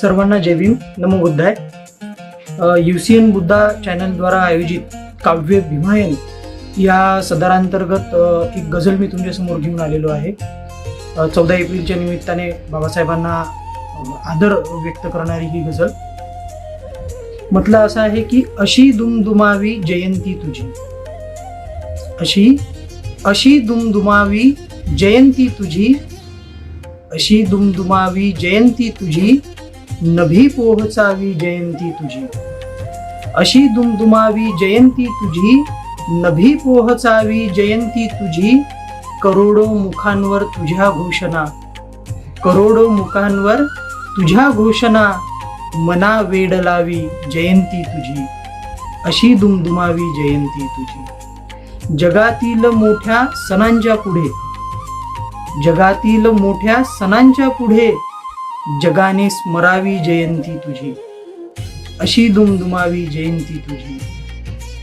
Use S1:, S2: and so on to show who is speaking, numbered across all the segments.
S1: सर्वांना जय भीम, नमो बुद्धाय. UCN Buddha channel द्वारा आयोजित काव्य भीमायन या सदरांतर्गत एक गझल मी तुमच्यासमोर घेऊन आलेलो आहे. 14 एप्रिलच्या निमित्ताने बाबासाहेबांना आदर व्यक्त करणारी ही गझल. म्हटलं असं आहे की अशी दुमदुमावी जयंती तुझी, अशी दुमदुमावी जयंती तुझी, अशी दुमदुमावी जयंती तुझी, नभी पोहोचावी जयंती तुझी. अशी दुमदुमावी जयंती तुझी, नभी पोहोचावी जयंती तुझी. करोडो मुखांवर तुझ्या घोषणा, करोडो मुखांवर तुझ्या घोषणा, मना वेड लावी जयंती तुझी. अशी दुमदुमावी जयंती तुझी. जगातील मोठ्या सणांच्या पुढे, जगातील मोठ्या सणांच्या पुढे, जगाने स्मरावी जयंती तुझी. अशी दुमदुमावी जयंती तुझी,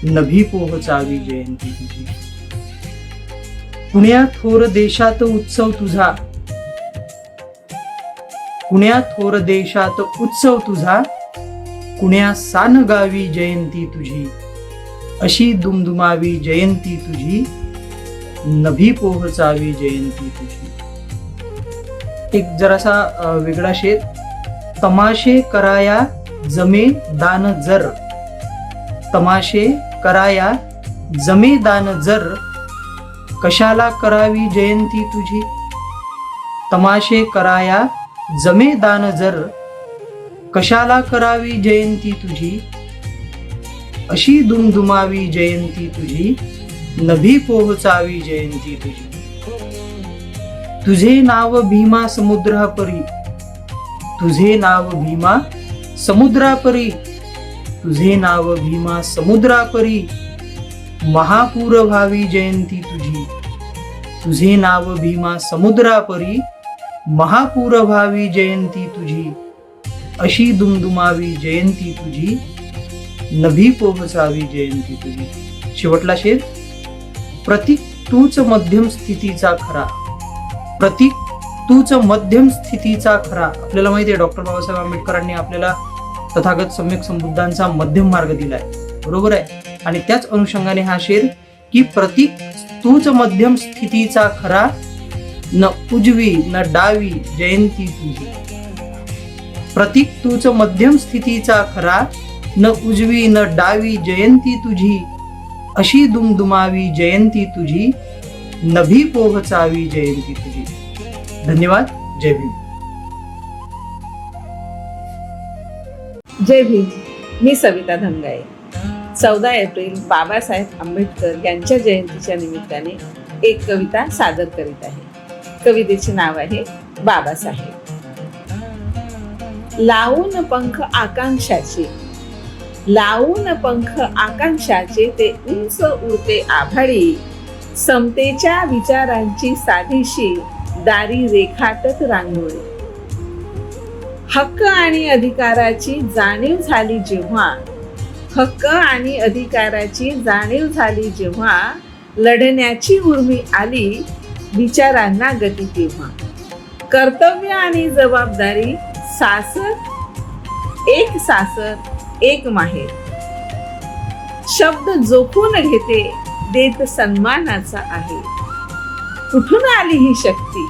S1: नभी पोहोचावी जयंती तुझी. पुण्या थोर देशात उत्सव तुझा, पुण्या थोर देशात उत्सव तुझा, कुण्या सान गावी जयंती तुझी. अशी दुमदुमावी जयंती तुझी, नभी पोहोचावी जयंती तुझी. एक जरासा वेगळा शेर. तमाशे कराया जमे दान जर, तमाशे कराया जमे दान जर, कशाला करावी जयंती तुझी. तमाशे कराया जमे दान जर, कशाला करावी जयंती तुझी. अशी दुमदुमावी जयंती तुझी, नभी पोहोचावी जयंती तुझी. तुझे नाव भीमा समुद्रापरी, तुझे नाव भीमा समुद्रापरी, तुझे नाव भीमा समुद्रापरी, महापूर व्हावी जयंती तुझी. तुझे नाव भीमा समुद्रापरी, महापूर व्हावी जयंती तुझी. अशी दुमदुमावी जयंती तुझी, नभी पोहोचावी जयंती तुझी. शेवटला शेर. प्रतीक तूच मध्यम स्थितीचा खरा, प्रतीक तूच मध्यम स्थितीचा खरा. आपल्याला माहिती आहे डॉक्टर बाबासाहेब आंबेडकरांनी आपल्याला तथागत सम्यक संबुद्धांचा मध्यम मार्ग दिलाय, बरोबर आहे. आणि त्याच अनुषंगाने हा शेर की प्रतीक तूच मध्यम स्थितीचा खरा, न उजवी न डावी जयंती तुझी. प्रतीक तूच मध्यम स्थितीचा खरा, न उजवी न डावी जयंती तुझी. अशी दुमदुमावी जयंती तुझी, नभी पोहोचावी जयंती तुझी. धन्यवाद. जय भीम.
S2: जय भीम. मी सविता धंगाळे. 14 एप्रिल बाबासाहेब आंबेडकर यांच्या जयंतीच्या निमित्ताने एक कविता सादर करीत आहे. कवितेचे नाव आहे बाबासाहेब. लावून पंख आकांक्षाचे, लावून पंख आकांक्षाचे, ते उंच उडते आभाळी, समतेच्या विचारांची साधीशी दारी रेखाटत रांगोळी. हक्क आणि अधिकाराची जाणीव झाली जेव्हा, हक्क आणि अधिकाराची जाणीव झाली जेव्हा, लढण्याची उर्मी आली विचारांना गती तेव्हा. कर्तव्य आणि जबाबदारी, सासर एक माहेर, शब्द जोखून घेते देत सन्मानाचा आहे. कुठून आली ही शक्ती,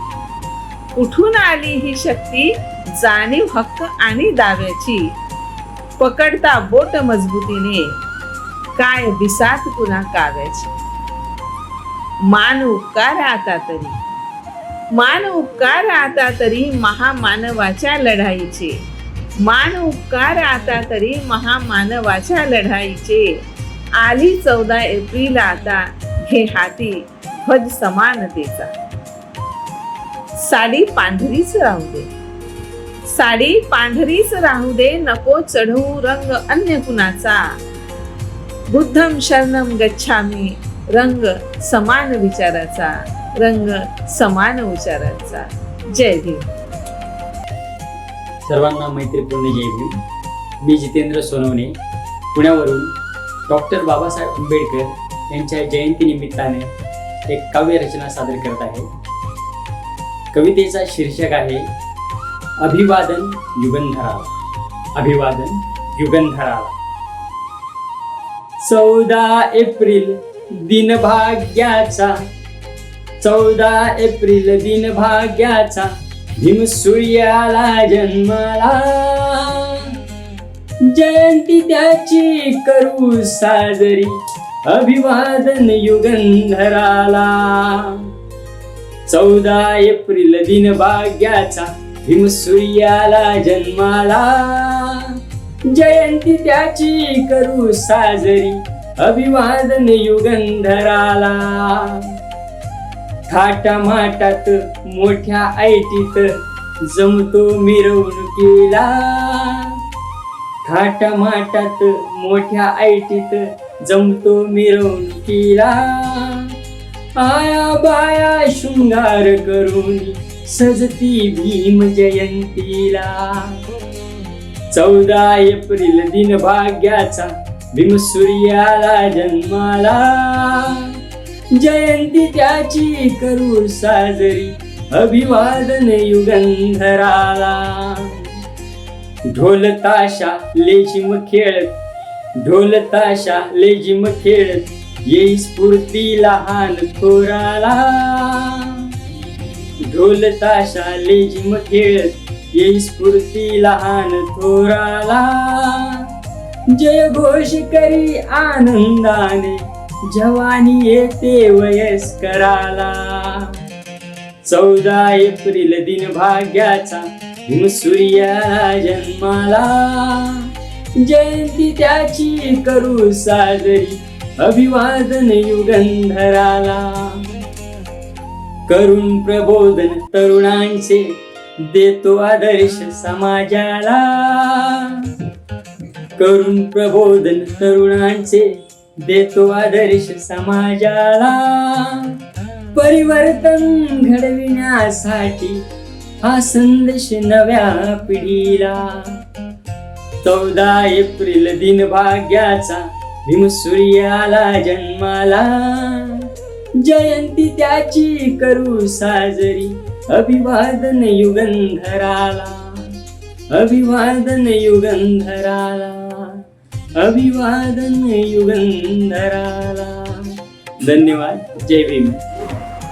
S2: कुठून आली ही शक्ती, जाणीव हक्क आणि दाव्याची. पकडता बोट मजबूतीने, काय बिसात पुन्हा काव्याची. मान उपकार आता तरी, मान उपकार आता तरी, महामानवाच्या लढाईचे. मान उपकार आता तरी, महामानवाच्या लढाईचे. आली 14 एप्रिल आता, घे हाती ध्वज समानतेचा. साडी पांढरीच राहू दे, साडी पांढरीच राहू दे, नको चढवू रंग अन्य कुणाचा. बुद्धम शरणम गच्छामी, रंग समान विचाराचा, रंग समान विचाराचा. जय भीम.
S3: सर्वांना मैत्रीपूर्ण जय भीम. मी जितेंद्र सोनवणे पुण्यावरून डॉक्टर बाबासाहेब आंबेडकर यांच्या जयंतीनिमित्ताने एक काव्य रचना सादर करत आहे. कवितेचा शीर्षक आहे अभिवादन युगंधराला. अभिवादन युगंधराला. 14 एप्रिल दिन भाग्याचा, 14 एप्रिल दिन भाग्याचा, भीम सूर्याला जन्माला. जयंती त्याची करू साजरी, अभिवादन युगंधराला. 14 एप्रिल दिन भाग्याचा, भीम सूर्याला जन्माला. जयंती त्याची करू साजरी, अभिवादन युगंधराला. थाटामाटात मोठ्या ऐटीत जमतो मिरवणुकीला. थाटामाटात मोठ्या ऐटीत जमतो मिरवणुकीला. आया बाया शृंगार करून सजती भीम जयंतीला. 14 एप्रिल दिन भाग्याचा, भीम सूर्याला जन्माला. जयंती त्याची करू साजरी, अभिवादन युगंधराला. ढोल ताशा लेझिम खेळत, ढोल ताशा लेझिम खेळत, येई स्फूर्ती लहान थोराला. ढोल ताशा लेझिम खेळत, येई स्फूर्ती लहान थोराला. जय घोष करी आनंदाने, जवानी येते वयस्कराला. 14 एप्रिल दिन भाग्याचा, भीम सूर्याला जन्माला. जयंती त्याची करू साजरी, अभिवादन युगंधराला. करून प्रबोधन तरुणांचे, देतो आदर्श समाजाला. करून प्रबोधन तरुणांचे, देतो आदर्श समाजाला. परिवर्तन घडविण्यासाठी हा संदेश नव्या पिढीला. 14 एप्रिल दिन भाग्याचा, भीम सूर्याला जन्माला. जयंती त्याची करू साजरी, अभिवादन युगंधराला. अभिवादन युगंधराला, अभिवादन युगंधराला. धन्यवाद. जय भीम.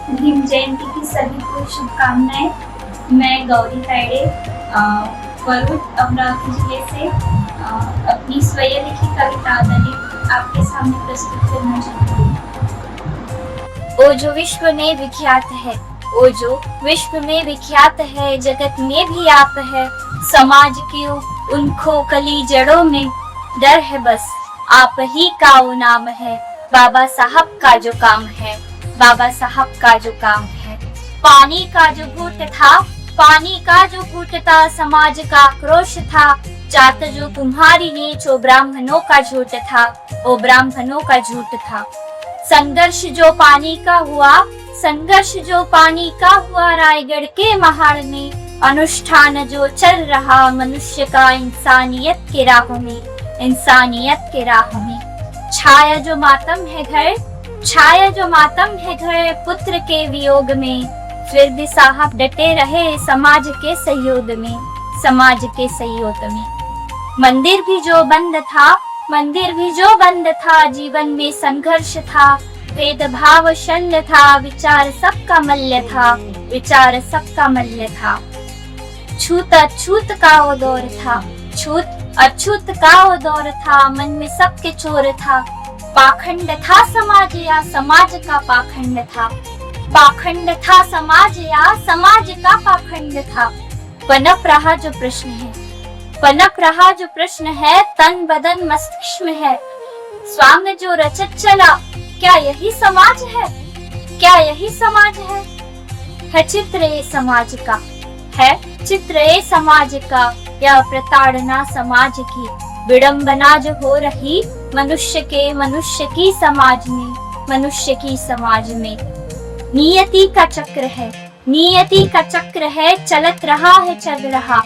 S4: भीम जयंती की सभी को शुभकामनाएं. मैं गौरी तायडे वरुड अमरावती जिले से अपनी स्वयं लिखी कविता दलित आपके सामने प्रस्तुत करना चाहती हूँ. ओ जो विश्व में विख्यात है, ओ जो विश्व में विख्यात है, जगत में भी आप है. समाज की उन खोखली जड़ों में डर है बस, आप ही का वो नाम है. बाबा साहब का जो काम है, बाबा साहब का जो काम है. पानी का जो घूट था, पानी का जो घूट था, समाज का आक्रोश था. जात जो तुम्हारी नीच, ओ ब्राह्मणों का झूठ था, ओ ब्राह्मणों का झूठ था. संघर्ष जो पानी का हुआ, संघर्ष जो पानी का हुआ, रायगढ़ के महाड़ में. अनुष्ठान जो चल रहा मनुष्य का, इंसानियत के राह में, इंसानियत के राह में. छाया जो मातम है घर, छाया जो मातम है घर, पुत्र के वियोग में. फिर भी साहब डटे रहे समाज के सहयोग में, समाज के सहयोग में. मंदिर भी जो बंद था, मंदिर भी जो बंद था, जीवन में संघर्ष था. भेदभाव शल्य था, विचार सबका मल्य था, विचार सबका मल्य था. छूत अछूत का वो दौर था, छूत अछूत का वो दौर था. मन में सबके चोर था, पाखंड था समाज या समाज का पाखंड था. पाखंड था समाज या समाज का पाखंड था. पनप रहा जो प्रश्न है, पनप रहा जो प्रश्न है, तन बदन मस्तिष्क में है. स्वांग जो रचत चला, क्या यही समाज है, क्या यही समाज है चित्र ये समाज का, है चित्र ये समाज का. या प्रताड़ना समाज की, विडंबना जो हो रही मनुष्य की समाज में, मनुष्य की समाज में. नियति का चक्र है, नियति का चक्र है, चलत रहा है चल रहा.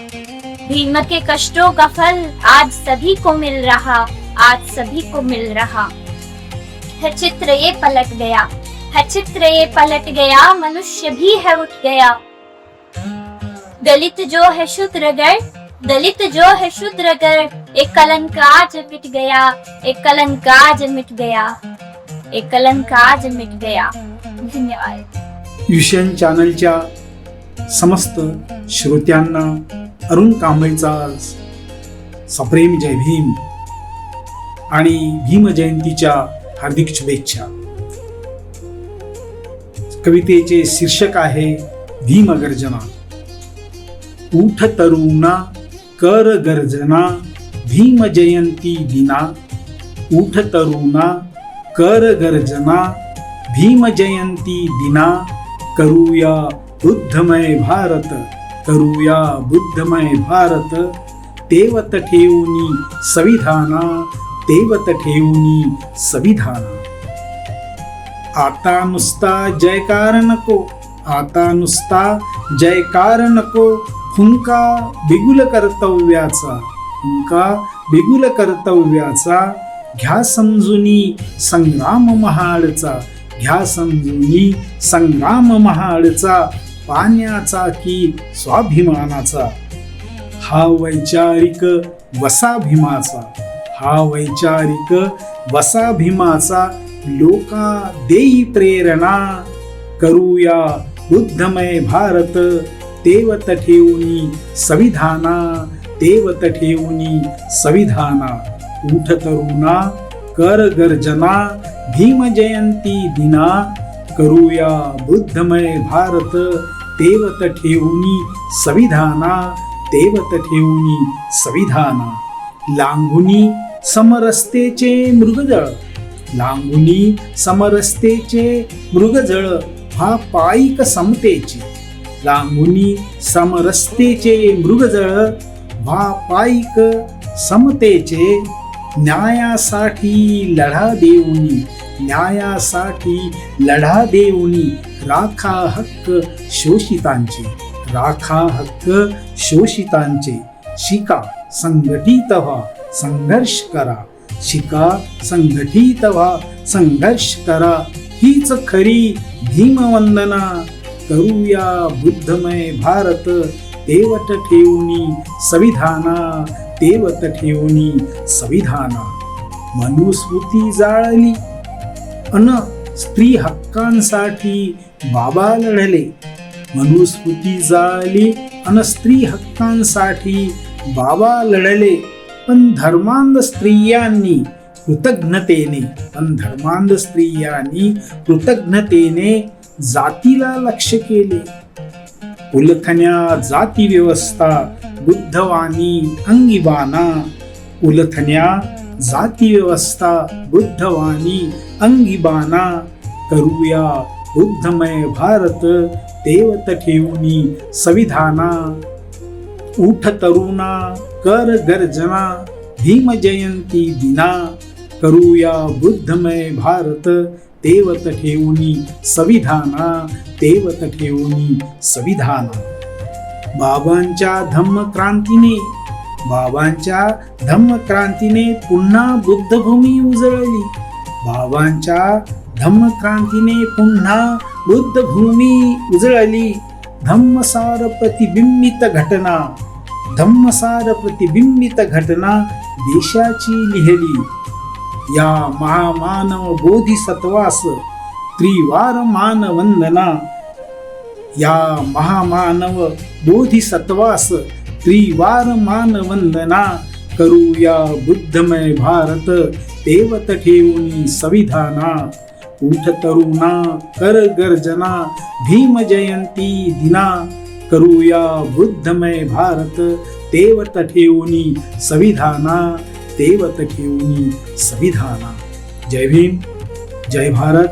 S4: भीम के कष्टों का फल आज सभी को मिल रहा, आज सभी को मिल रहा. है चित्र ये पलट गया, है चित्र ये पलट गया, मनुष्य भी है उठ गया. दलित जो है शूद्रगण, दलित जो है शूद्र कर, एक कलंक आज मिट गया, एक कलंक आज मिट गया, एक कलंक आज मिट गया. धन्यवाद.
S5: विषयन चॅनलच्या समस्त श्रोत्यांना अरुण कांबळेचा सप्रेम जय भीम आणि भीम जयंतीच्या हार्दिक शुभेच्छा. कवितेचे शीर्षक आहे भीम गर्जना. उठ तरुणा कर गर्जना भीम जयंती दिना. उठ तरुणा कर गर्जना भीम जयंती दिना. करूया बुद्धमय भारत, करूया बुद्धमय भारत. तेवत ठेवूनी संविधाना, तेवत ठेवूनी संविधाना. आता नुसता जयकार नको, आता नुसता जयकार नको. हुंका बिगुल कर्तव्याचा, हुंका बिगुल कर्तव्याचा. घ्या समजुनी संग्राम महाडचा, घ्या समजुनी संग्राम महाडचा. पाण्याचा की स्वाभिमानाचा, हा वैचारिक वसा भीमाचा, हा वैचारिक वसा भीमाचा. लोका देई प्रेरणा, करूया बुद्धमय भारत. तेवत ठेवूनी संविधाना, तेवत ठेवूनी संविधाना. उठ तरुणा कर गर्जना भीम जयंती दिना. करूया बुद्धमय भारत. तेवत ठेवूनी संविधाना, तेवत ठेवूनी संविधाना. लांघुनी समरस्तेचे मृगजळ, लांघुनी समरस्तेचे मृगजळ. हा पायिक समतेची, लांघुनी समरस्तेचे मृगजळ. व्हा पायिक समतेचे. न्यायासाठी लढा देऊनी, न्यायासाठी लढा देऊनी. राखा हक्क शोषितांचे, राखा हक्क शोषितांचे. शिका संघटित व्हा, संघर्ष करा. शिका संघटित व्हा, संघर्ष करा. हीच खरी भीमवंदना. करूया बुद्धमय भारत. तेवत ठेवूनी संविधाना, तेवत ठेवूनी संविधाना. मनुस्मृती जाळली अन स्त्री हक्कांसाठी बाबा लढले. मनुस्मृती जाळली अन स्त्री हक्कांसाठी बाबा लढले. पण धर्मांध स्त्रियांनी कृतज्ञतेने, पण धर्मांध स्त्रियांनी कृतज्ञतेने जातीला लक्ष केले. उलथण्या जाती व्यवस्था बुद्धवाणी अंगिबाना. उलथण्या जाती व्यवस्था बुद्धवाणी अंगिबाना. करूया बुद्धमय भारत. तेवत ठेवूनी संविधाना. उठ तरुणा कर गर्जना भीम जयंती दिना. करूया बुद्धमय भारत. तेवत ठेवूनी संविधाना, तेवत ठेवूनी संविधाना. बाबांच्या धम्मक्रांतीने, बाबांच्या धम्मक्रांतीने पुन्हा बुद्धभूमी उजळली. बाबांच्या धम्मक्रांतीने पुन्हा बुद्धभूमी उजळली. धम्मसार प्रतिबिंबित घटना, धम्मसार प्रतिबिंबित घटना देशाची लिहिली. या महामानव बोधिसत्वास त्रिवार मानवंदना. या महामानव बोधिसत्वास त्रिवार मानवंदना. करूया बुद्धमय भारत. तेवत ठेवूनी संविधाना. उठ तरुणा कर गर्जना भीम जयंती दिना. करूया बुद्धमय भारत. तेवत ठेवूनी संविधाना, तेवत ठेवूनी संविधाना. जय भीम, जय भारत,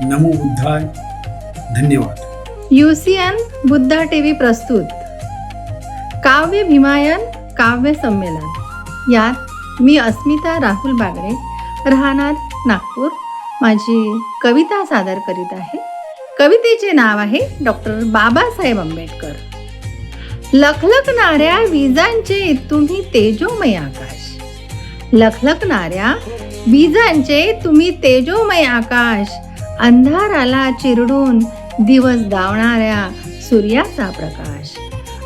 S5: नमो बुद्धाय. धन्यवाद.
S6: UCN बुद्धा TV प्रस्तुत काव्य भीमायन काव्य संमेलन. यात मी अस्मिता राहुल बागडे, राहणार नागपूर, माझी कविता सादर करीत आहे. कवितेचे नाव आहे डॉक्टर बाबासाहेब आंबेडकर. लखलखणाऱ्या विजांचे तुम्ही तेजोमय आकाश. लखलखणाऱ्या विजांचे तुम्ही तेजोमय आकाश. अंधाराला चिरडून दिवस दावणाऱ्या सूर्याचा प्रकाश.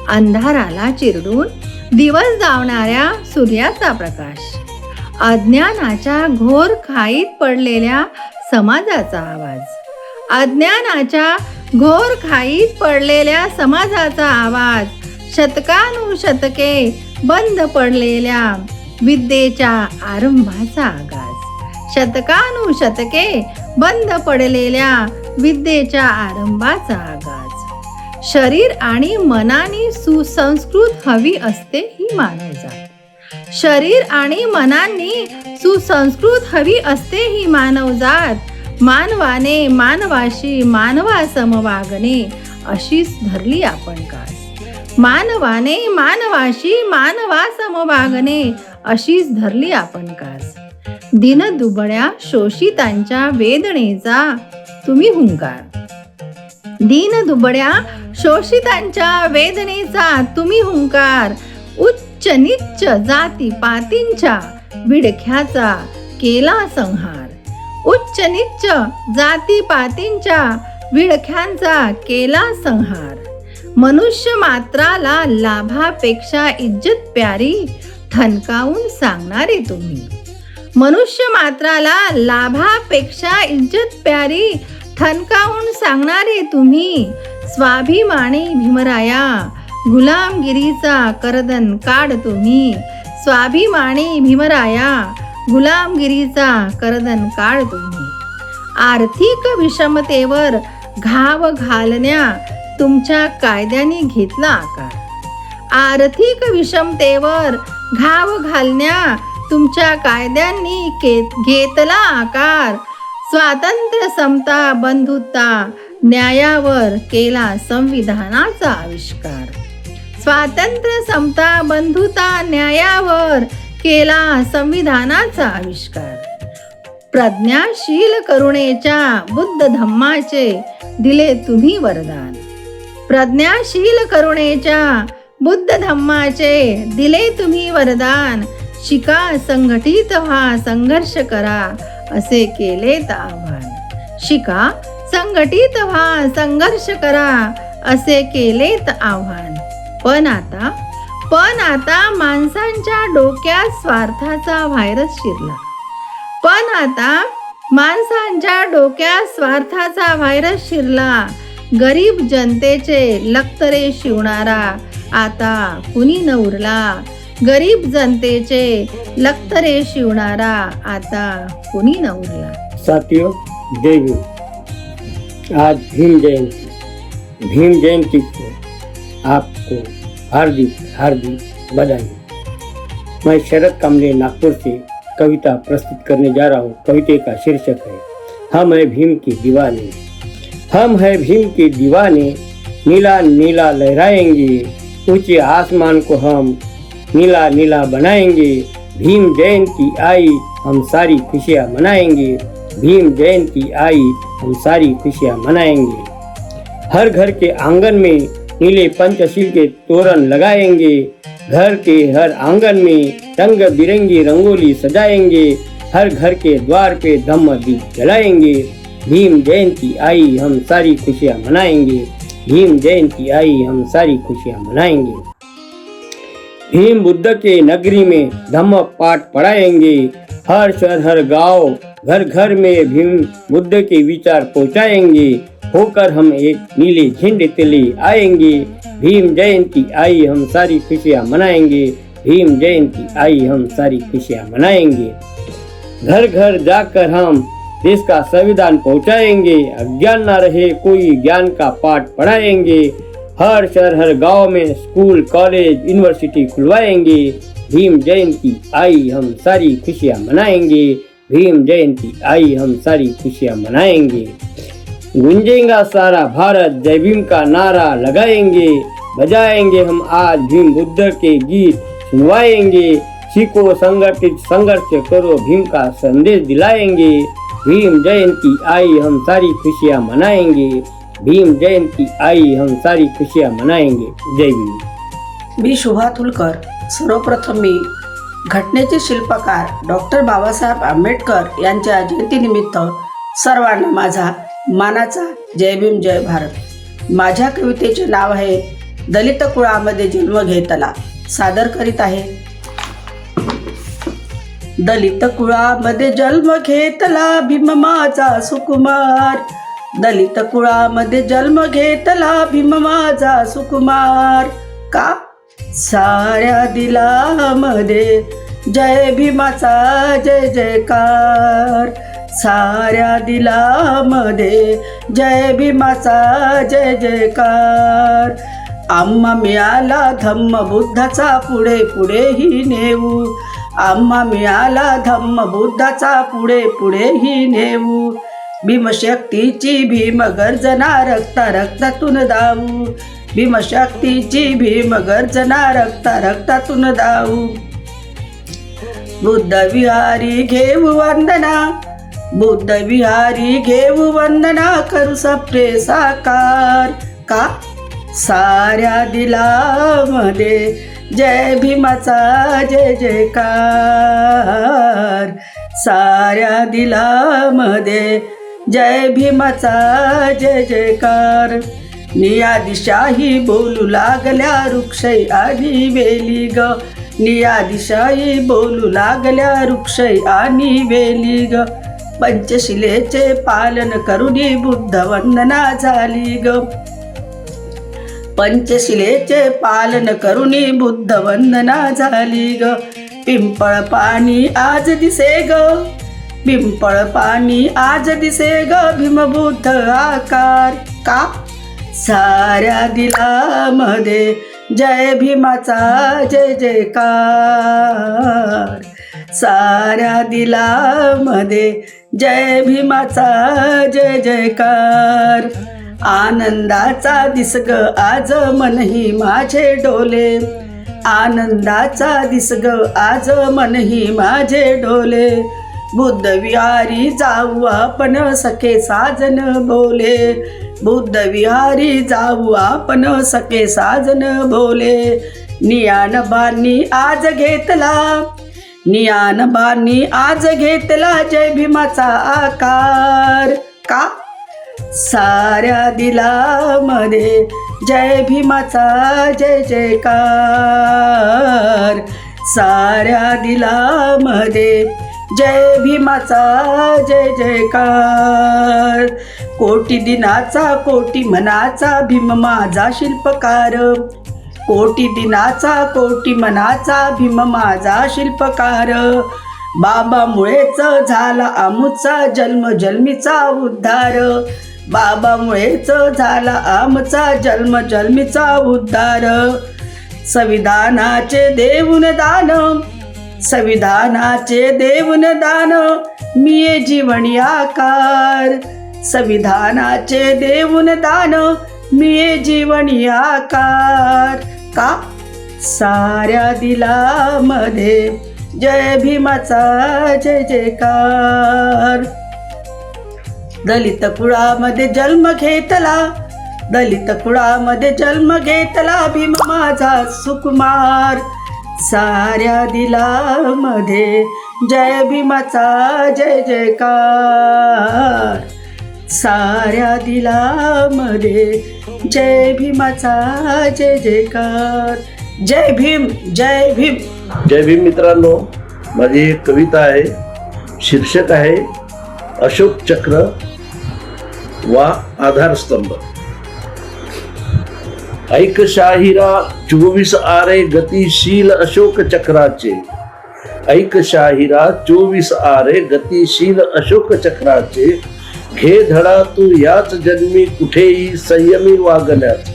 S6: अंधाराला चिरडून दिवस दावणाऱ्या सूर्याचा प्रकाश, अज्ञानाच्या घोर खाईत पडलेल्या समाजाचा आवाज, अज्ञानाच्या घोर खाईत पडलेल्या समाजाचा आवाज, शतकानुशतके बंद पडलेल्या विद्येच्या आरंभाचा आगाज, शतकानुशतके बंद पडलेल्या विद्येच्या आरंभाचा आगाज. शरीर आणि मनाने सुसंस्कृत हवी असते ही मानवजात, शरीर आणि मनांनी सुसंस्कृत हवी असते ही मानवजात. मानवाने मानवाशी मानवासम वागणे अशीच धरली आपण कास, मानवाने मानवाशी मानवासम वागणे अशीच धरली आपण कास. दीनदुबळ्या शोषितांच्या वेदनेचा तुम्ही हुंकार, दीनदुबळ्या शोषितांच्या वेदनेचा तुम्ही हुंकार. उच्च नीच जातीपातींच्या विडख्याचा केला संहार, उच्च नीच जातीपातींच्या विडख्यांचा केला संहार. मनुष्य मात्राला लाभापेक्षा इज्जत प्यारी ठणकावून सांगणारे तुम्ही, मनुष्य मात्राला लाभापेक्षा इज्जत प्यारी ठणकावून सांगणारे तुम्ही. स्वाभिमानी भीमराया गुलामगिरीचा करदन काढ तुम्ही, स्वाभिमानी भीमराया गुलामगिरीचा करदन काढ तुम्ही. आर्थिक विषमतेवर घाव घालण्या तुमच्या कायद्याने घेतला आकार, आर्थिक विषमतेवर घाव घालण्या तुमच्या कायद्यांनी घेतला आकार. स्वातंत्र्य समता बंधुता न्यायावर केला संविधानाचा आविष्कार, स्वातंत्र्य समता बंधुता न्यायावर केला संविधानाचा आविष्कार. प्रज्ञाशील करुणेच्या बुद्ध धम्माचे दिले तुम्ही वरदान, प्रज्ञाशील करुणेच्या बुद्ध धम्माचे दिले तुम्ही वरदान. शिका संघटित व्हा संघर्ष करा असे केलेत आव्हान, शिका संघटित व्हा संघर्ष करा असे केलेत आव्हान. पण आता माणसांच्या डोक्यात स्वार्थाचा व्हायरस शिरला, पण आता माणसांच्या डोक्यात स्वार्थाचा व्हायरस शिरला. गरीब जनतेचे लक्तरे शिवणारा आता कुणी न उरला, गरीब जनतेचे लक्तरे शिवणारा आता कुणी न उरला.
S7: साथियों, जय भीम। आज भीम जयंती, भीम जयंती को आपको हार्दिक हार्दिक बधाई। मैं शरद कामले नागपुर से कविता प्रस्तुत करने जा रहा हूँ। कविता का शीर्षक है हम है भीम के दीवाने। हम है भीम के दीवाने, नीला नीला लहराएंगे, ऊंचे आसमान को हम नीला नीला बनाएंगे। भीम जयंती आई हम सारी खुशियाँ मनाएंगे, भीम जयंती आई हम सारी खुशियाँ मनाएंगे। हर घर के आंगन में नीले पंचशील के तोरण लगाएंगे, घर के हर आंगन में रंग बिरंगी रंगोली सजाएंगे, हर घर के द्वार पे धम्म दीप जलाएंगे। भीम जयंती आई हम सारी खुशियाँ मनाएंगे, भीम जयंती आई हम सारी खुशियाँ मनाएंगे। भीम बुद्ध के नगरी में धम्म पाठ पढ़ाएंगे, हर शहर हर गांव घर घर में भीम बुद्ध के विचार पहुंचाएंगे। होकर हम एक नीले झंडे तले आएंगे, भीम जयंती आई हम सारी खुशियाँ मनाएंगे, भीम जयंती आई हम सारी खुशियाँ मनाएंगे। घर घर जाकर हम देश का संविधान पहुंचाएंगे, अज्ञान न रहे कोई ज्ञान का पाठ पढ़ाएंगे। हर शहर हर गांव में school college university खुलवाएंगे, Bhim Jayanti आई हम सारी खुशियाँ मनाएंगे, भीम जयंती आई हम सारी खुशियाँ मनाएंगे। गूंजेगा सारा भारत जय भीम का नारा लगाएंगे, बजाएंगे हम आज भीम बुद्ध के गीत सुनवाएंगे। सीखो संगठित संघर्ष करो भीम का संदेश दिलाएंगे, भीम जयंती आई हम सारी खुशियाँ मनाएंगे, भीम जयंती आई हम सारी खुशियाँ मनाएंगे। जय भीम।
S8: मी शुभा तुलकर। सर्वप्रथम मी घटनेचे शिल्पकार डॉक्टर बाबासाहेब आंबेडकर यांच्या जयंतीनिमित्त सर्वांना माझा मानाचा जय भीम जय भारत। माझ्या कवितेचे नाव आहे दलित कुळामध्ये जन्म घेतला, सादर करीत आहे. दलित कुळामध्ये जन्म घेतला भीम माझा सुकुमार. दलित कुळामध्ये जन्म घेतला भीम माझा सुकुमार. का? साऱ्या दिलामध्ये जय भीमाचा जय जयकार. साऱ्या दिलामध्ये जय भीमाचा जय जयकार. आम्हा मिळाला धम्म बुद्धाचा पुढे पुढेही नेऊ. आम्हा मिळाला धम्म बुद्धाचा पुढे पुढेही नेऊ. भीमशक्तीची भीम गर्जना रक्ता रक्तातून धावू. भीमशक्तीची भीम गर्जना रक्ता रक्तातून धावू. बुद्ध विहारी घेऊ वंदना. बुद्ध विहारी घेऊ वंदना करू सप्रे साकार. का? साऱ्या दिलामध्ये जय भीमाचा जय जयकार. साऱ्या दिलामध्ये जय भीमाचा जय जयकार. नियादिशाही बोलू लागल्या वृक्षै आणि वेली ग. नियादिशाही बोलू लागल्या वृक्षै आणि वेली ग. पंचशिलेचे पालन करुनी बुद्ध वंदना झाली ग. पंचशिलेचे पालन करुनी बुद्ध वंदना झाली ग. पिंपळ पाणी आज दिसे ग. पिंपळ पाणी आज दिसे ग भीमबुद्ध आकार. का? साऱ्या दिलामध्ये जय भीमाचा जय जयकार. साऱ्या दिलामध्ये जय भीमाचा जय जयकार. आनंदाचा दिसग आज मनही माझे डोले. आनंदाचा दिसग आज मनही माझे डोले. बुद्ध विहारी जाऊ आपण सखे साजन बोले. बुद्ध विहारी जाऊ आपण सखे साजन बोले. नियानबांनी आज घेतला. नियानबांनी आज घेतला जय भीमाचा आकार. का? साऱ्या दिलामध्ये जय भीमाचा जय जयकार. साऱ्या दिलामध्ये जय भीमाचा जय जयकार. कोटी दिनाचा कोटी मनाचा भीम माझा शिल्पकार. कोटी दिनाचा कोटी मनाचा भीम माझा शिल्पकार. बाबामुळेच झाला आमचा जन्म जन्मीचा उद्धार. बाबामुळेच झाला आमचा जन्म जन्मीचा उद्धार. संविधानाचे देऊन दान. संविधानाचे देऊन दान मी जीवनी आकार. संविधानाचे देऊन दान मी जीवनी आकार. का? साऱ्या दिलामध्ये जय भीमाचा जय जयकार. दलित कुळामध्ये जन्म घेतला. दलित कुळामध्ये जन्म घेतला भीम माझा सुकुमार. साऱ्या दिलामध्ये जय भीमाचा जय जयकार. साऱ्या दिलामध्ये जय भीमाचा जय जयकार. जय भीम जय भीम.
S9: जय भीम मित्रांनो, माझी एक कविता आहे. शीर्षक आहे अशोक चक्र वा आधारस्तंभ. ऐक शाहिरा 24 आरे गतिशील अशोक चक्राचे. ऐक शाहिरा 24 आरे गतिशील अशोक चक्राचे. घे धडा तू याच जन्मी कुठेही संयमी वागण्याचा.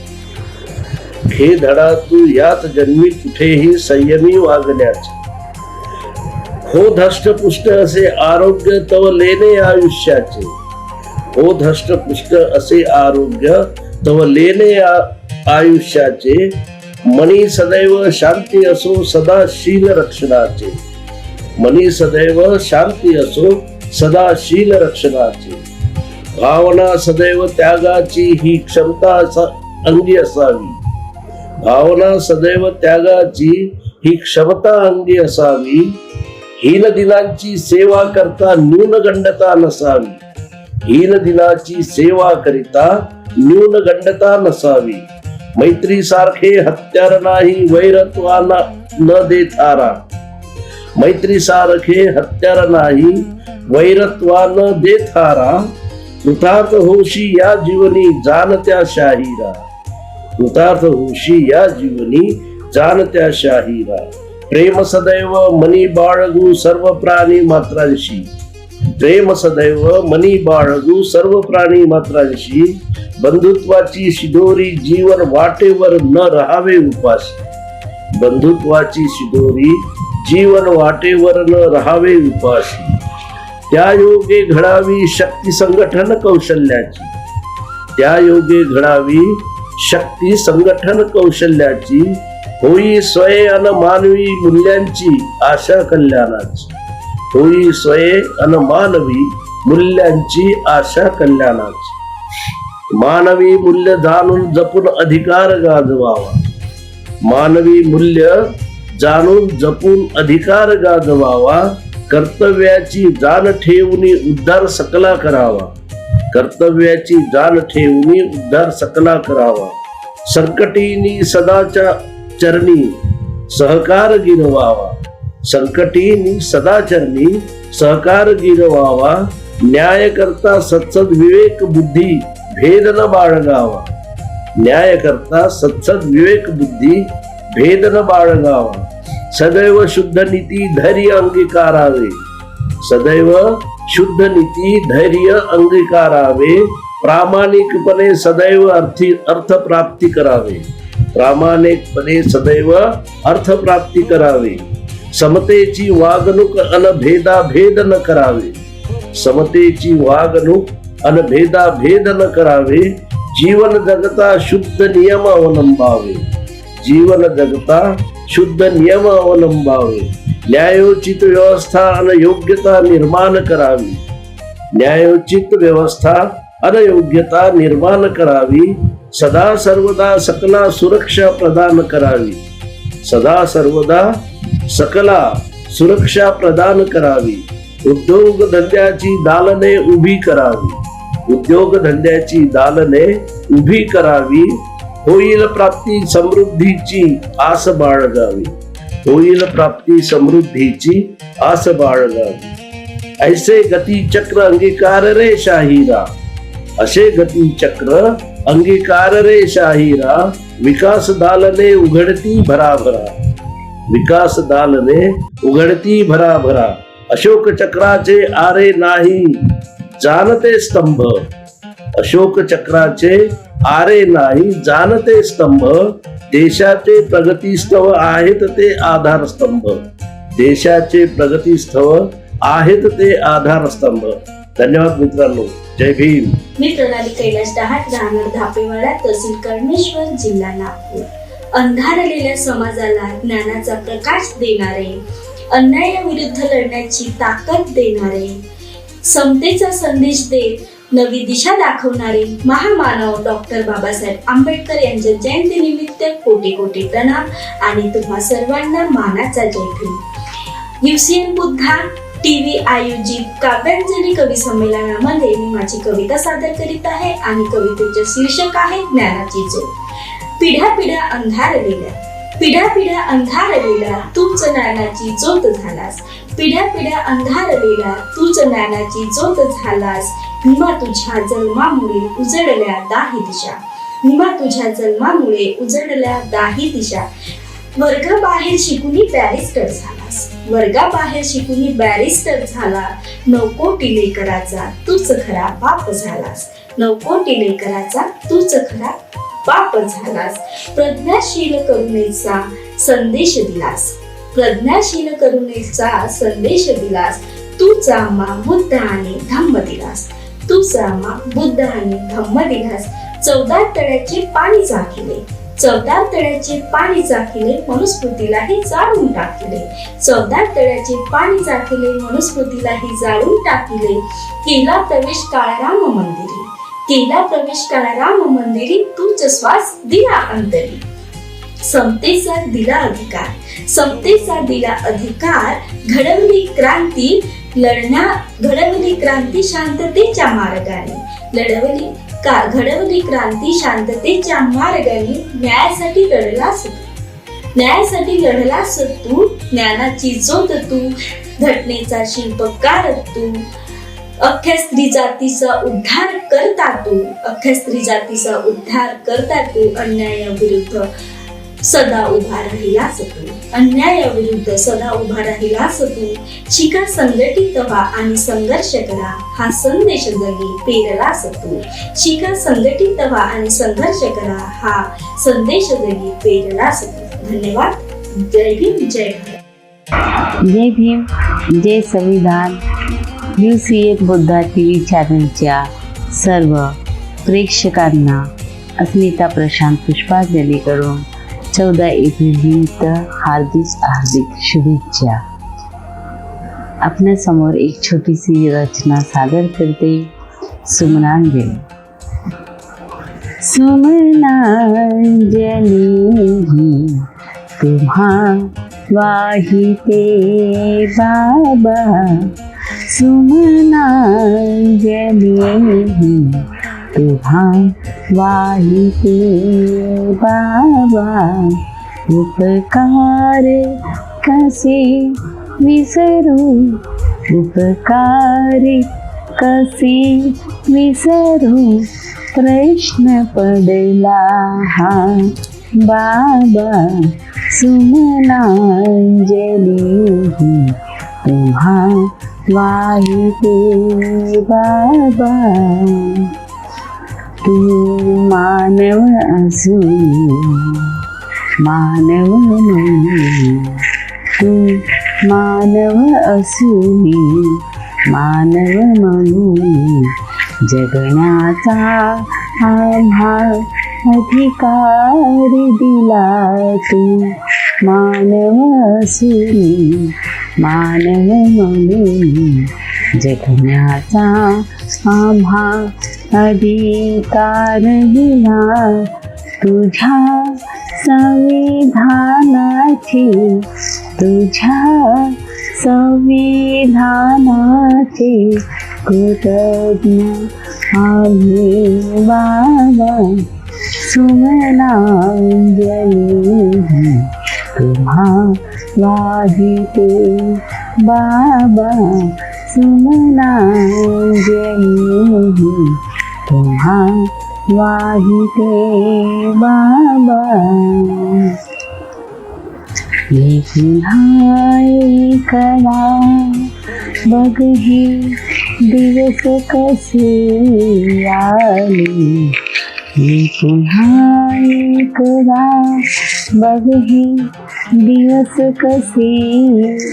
S9: घे धडा तू याच जन्मी कुठेही संयमी वागण्याचा. हो धष्टपुष्ट असे आरोग्य तव लेणे आयुष्याचे. हो धष्टपुष्ट असे आरोग्य तव लेणे आयुष्याचे. मनी सदैव शांती असो सदाशील रक्षणाचे. मनी सदैव शांती असो सदाशील रक्षणाचे. भावना सदैव त्यागाची ही क्षमता अंगी असावी. भावना सदैव त्यागाची ही क्षमता अंगी असावी. हीन दिनांची सेवा करता न्यूनगंडता नसावी. हीन दिनाची सेवा करिता न्यूनगंडता नसावी. मैत्री सारखे हत्यार नाही वैरत्वाला न दे थारा. मैत्री सारखे हत्यार नाही वैरत्वा न दे थारा. कृतार्थ होशी या जीवनी जाणत्या शाहिरा. कृतार्थ होशी या जीवनी जाणत्या शाहिरा. प्रेम सदैव मनी बाळगू सर्व प्राणी मात्रांशी. प्रेम सदैव मनी बाळगू सर्व प्राणी मात्रांशी. बंधुत्वाची शिदोरी जीवन वाटेवर न राहावे उपाशी. बंधुत्वाची शिदोरी जीवन वाटेवर न राहावे उपाशी. त्या योगे घडावी शक्ती संघटन कौशल्याची. त्या योगे घडावी शक्ती संघटन कौशल्याची. होई स्वये अन मानवी मूल्यांची आशा कल्याणाची. होई स्वये अन मानवी मूल्यांची आशा कल्याणाची. मानवी मूल्य जाणून जपून अधिकार गाजवावा. मानवी मूल्य जाणून जपून अधिकार गाजवावा. कर्तव्याची जाण ठेवून उद्धार सकला करावा. कर्तव्याची जाण ठेवून उद्धार सकला करावा. संकटीनी सदाच्या चरणी सहकार गिरवावा. संकटीनी सदाचरणी सहकार गिरवावा. न्याय करता सत्सद विवेक बुद्धी भेद न बाळगावा. न्याय करता सत्सद विवेक बुद्धी भेद न बाळगावा. सदैव शुद्ध नीती धैर्य अंगीकारावे. सदैव शुद्ध नीती धैर्य अंगीकारावे. प्रामाणिकपणे सदैव अर्थ प्राप्ती करावे. प्रामाणिकपणे सदैव अर्थ प्राप्ती करावे. समतेची वागणूक अन भेदाभेद न करावे. समतेची वागणूक अन भेदाभेद न करावे. जीवन जगता शुद्ध नियम अवलंबावे. जीवन जगता शुद्ध नियम अवलंबावे. न्यायोचित व्यवस्था अन योग्यता निर्माण करावी. न्यायोचित व्यवस्था अन योग्यता निर्माण करावी. सदा सर्वदा सकला सुरक्षा प्रदान करावी. सदा सर्वदा सकला सुरक्षा प्रदान करावी. उद्योग धंद्याची दालने उभी करावी. उद्योग धंद्याची दालने उभी करावी. होईल प्राप्ती समृद्धीची आस बाळगावी. होईल प्राप्ती समृद्धीची आस बाळगावी. ऐसे गती चक्र अंगीकार रे शाहिरा. असे गती चक्र अंगीकार रे शाहिरा. विकास दालने उघडती भराभरा. विकास दालने उघडती भराभरा. अशोक चक्राचे आरे नाही जाणते स्तंभ. अशोक चक्राचे आरे नाही जाणते स्तंभ. देशाचे प्रगतीस्तव आहेत ते आधारस्तंभ. देशाचे प्रगतीस्तव आहेत ते आधारस्तंभ. धन्यवाद मित्रांनो. जय भीम.
S10: मी प्रणाली कैलास डहाट, राहणार धापेवाडा, तहसील कर्णेश्वर, जिल्हा नागपूर. अंधारलेल्या समाजाला ज्ञानाचा प्रकाश देणारे, अन्यायाविरुद्ध लढण्याची ताकद देणारे, समतेचा संदेश देत नवी दिशा दाखवणारे महामानव डॉक्टर बाबासाहेब आंबेडकर यांच्या जयंतीनिमित्त कोटी कोटी प्रणाम आणि तुम्हा सर्वांना मानाचा जय भीम. UCN बुद्धा TV आयोजित काव्यांजली कवी संमेलनामध्ये मी माझी कविता सादर करीत आहे आणि कवितेचे शीर्षक आहे ज्ञानाची ज्योत. पिढ्या पिढ्या अंधारलेल्या, पिढ्या पिढ्या अंधारलेल्या तूच ज्ञानाची ज्योत झालास. पिढ्या पिढ्या अंधारलेल्या तूच ज्ञानाची ज्योत झालास. भीमा तुझ्या जन्मामुळे उजळल्या दाही दिशा. भीमा तुझ्या जन्मामुळे उजळल्या दाही दिशा. वर्गाबाहेर शिकून बॅरिस्टर झालास. वर्गाबाहेर शिकून बॅरिस्टर झाला. 9 कोटी लेकराचा तूच खरा बाप झालास. 9 कोटी लेकराचा तूच खरा बाप झालास. प्रज्ञाशील करुणेचा संदेश दिलास. प्रज्ञाशील करुणेचा संदेश दिलास. तूच आम्हा बुद्ध आणि धम्म दिलास. तूच आम्हा बुद्ध आणि धम्म दिलास. 14 तळ्याचे पाणी चाखिले. 14 तळ्याचे पाणी चाखिले मनुस्मृतीलाही जाळून टाकिले. 14 तळ्याचे पाणी चाखिले मनुस्मृतीलाही जाळून टाकिले. केला प्रवेश काळाराम मंदिरी. केला प्रवेश काळाराम मंदिरी. तूच श्वास दिला अंतरी. समतेचा दिला अधिकार. समतेचा दिला अधिकार. घडवली क्रांती लढण्या. घडवली क्रांती शांततेच्या मार्गाने. लढवली का घडवली क्रांती शांततेच्या मार्गाने, न्यायासाठी लढलास तू, ज्ञानाची ज्योत तू, घटनेचा शिल्पकार तू, अख्ख्या स्त्री जातीचा उद्धार करता तू, अन्यायाविरुद्ध सदा उभा राहिलास तू, शिका संघटित व्हा आणि संघर्ष करा, हा संदेश जगी पेरलास तू, धन्यवाद. जय भीम, जय भारत.
S11: जय भीम, जय संविधान. UCF बुद्धा TV चॅनलच्या सर्व प्रेक्षकांना अस्मिता प्रशांत पुष्पांजलीकडून 14 एप्रिल निमित्त हार्दिक शुभेच्छा. आपल्यासमोर एक छोटीशी रचना सादर करते. सुमनांजली. सुमनांजली तुम्हा वाहिते बाबा, सुमनांजली तुम्हा वाहिते बाबा, उपकार कसे विसरू, प्रश्न पडला हा बाबा, सुमनांजली तुम्हा वाहिते बाबा. तू मानव असून मानव म्हणून, तू मानव असून मानव म्हणून, जगण्याचा आम्हा अधिकार दिला. तू मानव असून मानव म्हणून, जगण्याचा आम्हा अधिकार दिला. तुझ्या संविधानाची कृतज्ञ आम्ही बाबा. सुमनांजली तुम्हा वाहिते बाबा, सुमनांजली तुम्हा वाहिते बाबा. पुन्हा एकदा बघ हे दिवस कसे आले, पुन्हा एकदा बघ हे दिवस कसे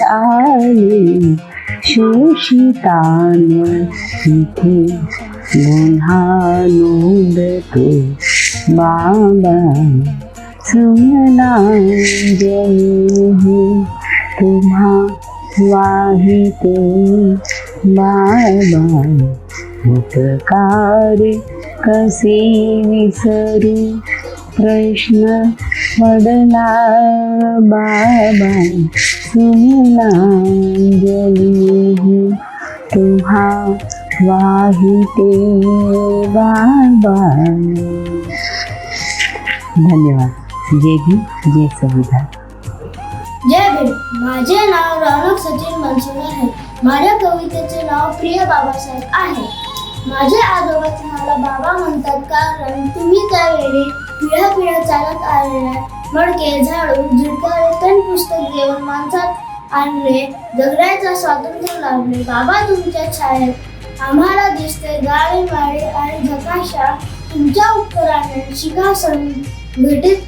S11: आले. शोषितांना इथे गुन्हा नोंदतो बाबा, सुमनांजली तुम्हा वाहिते बाबा. उपकार कसे विसरू, प्रश्न पडला बाबा, सुमनांजली तुम्हा वाहिते बाबा. धन्यवाद. जय भीम, जय संविधान.
S12: जय भीम. माझे नाव रौनक सचिन मनसुरे आहे. माझ्या कवितेचे नाव प्रिय बाबासाहेब आहे. माझे आजोबाच मला बाबा म्हणतात कारण तुम्ही त्यावेळी पिढ्या चालत आलेल्या मडके झाडून झुडकाळे पेन पुस्तक देऊन माणसात आणले, जगण्याचं स्वातंत्र्य लाभले. बाबा तुमच्या छायेत आम्हाला दिसते गाडी माडी आणि झकाशा. तुमच्या उपकाराने शिका संघटित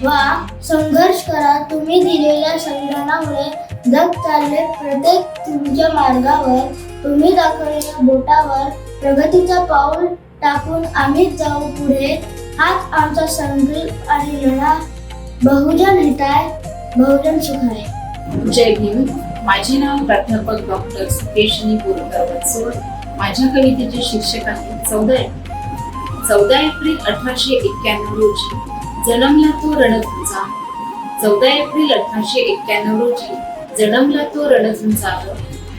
S12: वा संघर्ष करा. तुम्ही दिलेल्या संविधानामुळे जग चालले प्रत्येक तुमच्या मार्गावर. तुम्ही दाखवलेल्या बोटावर प्रगतीचा पाऊल टाकून आम्ही जाऊ पुढे. हाच आमचा संकल्प आणि लढा. बहुजन हिताय, बहुजन सुखाय.
S13: जय भीम. माझे नाव प्राध्यापक डॉक्टर सुकेशनी बोरकर बनसोड. माझ्या कवितेचे शीर्षक आहे 14 एप्रिल 1891 रोजी जन्मला तो रणधुंचा. 14 एप्रिल 1891 रोजी जन्मला तो रणधुंचा.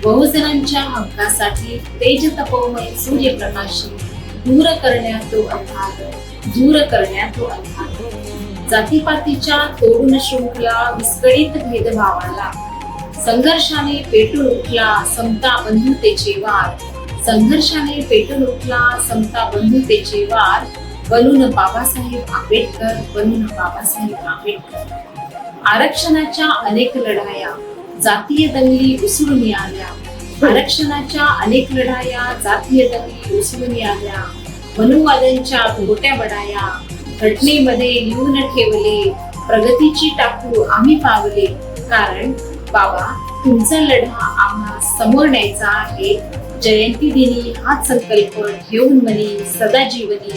S13: बहुजनांच्या हक्कासाठी तेज तपोमय सूर्यप्रकाशी दूर करण्यात तो अंधार, दूर करण्यात तो अंधार. जातीपातीच्या तोडून शृंखला विस्कळीत भेदभावाला, संघर्षाने पेटून उठला समता बंधुतेचे वार, संघर्षाने पेटून उठला समता बंधुतेचे वार. बनून बाबासाहेब आंबेडकर, बनून बाबासाहेब आंबेडकर. आरक्षणाच्या अनेक लढाया जातीय दंगली उसळून आल्या, आरक्षणाच्या अनेक लढाया जातीय दंगली उसळून आल्या. मनुवाद्यांच्या भोट्या बडाया घटनेमध्ये लिहून ठेवले, प्रगतीची टाकू आम्ही पावले. कारण बाबा तुमचा लढा आम्हा समोर न्यायचा आहे. जयंती दिनी हाच संकल्प घेऊन मनी सदा जीवनी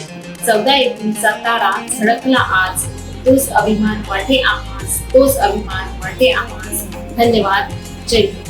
S13: 14 एप्रिलचा तारा झळकला आज. तोच अभिमान वाटे आम्हास, तोच अभिमान वाटे आम्हास. धन्यवाद. जय हिंद.